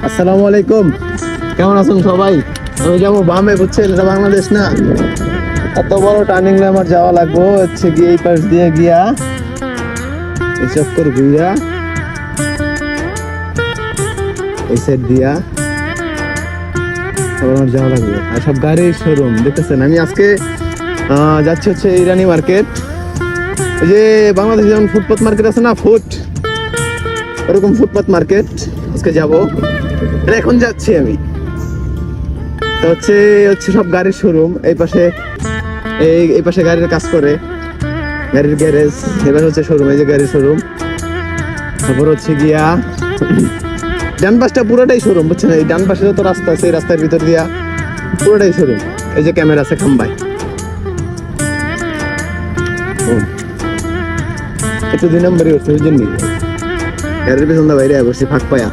আসসালামু আলাইকুম। কেমন আছেন সবাই? আমি যাবো বামে, বুঝছেন, এটা বাংলাদেশ না। এত বড় টার্নিং আমার যাওয়া লাগবো হচ্ছে গিয়ে এই পাশ দিয়ে গিয়া এই চক্কর ঘুরা এই সাইড দিয়া আমার যাওয়া লাগবে। আর সব গাড়ির শোরুম দেখতেছেন। আমি আজকে যাচ্ছি হচ্ছে ইরানি মার্কেট। এই যে বাংলাদেশে যেমন ফুটপাত মার্কেট আছে না, ওরকম ফুটপাত মার্কেট আজকে যাবো। এখন যাচ্ছি আমি। তো হচ্ছে সব গাড়ির শোরুম। এই পাশে গাড়ির কাজ করে, গাড়ির গ্যারেজ। এবার হচ্ছে শোরুম, এই যে গাড়ির শোরুম। তারপর হচ্ছে গিয়া ডান পাশটা পুরোটাই শোরুম, বুঝছেন। এই ডান পাশে যত রাস্তা আছে, এই রাস্তার ভিতর দিয়া পুরোটাই শোরুম। এই যে ক্যামেরা আছে খাম্বাই। একটু 2 নম্বরই হচ্ছে, ওই জন্যই গাড়ির পেছন দা বাইরে বসছি ফাঁক পায়া।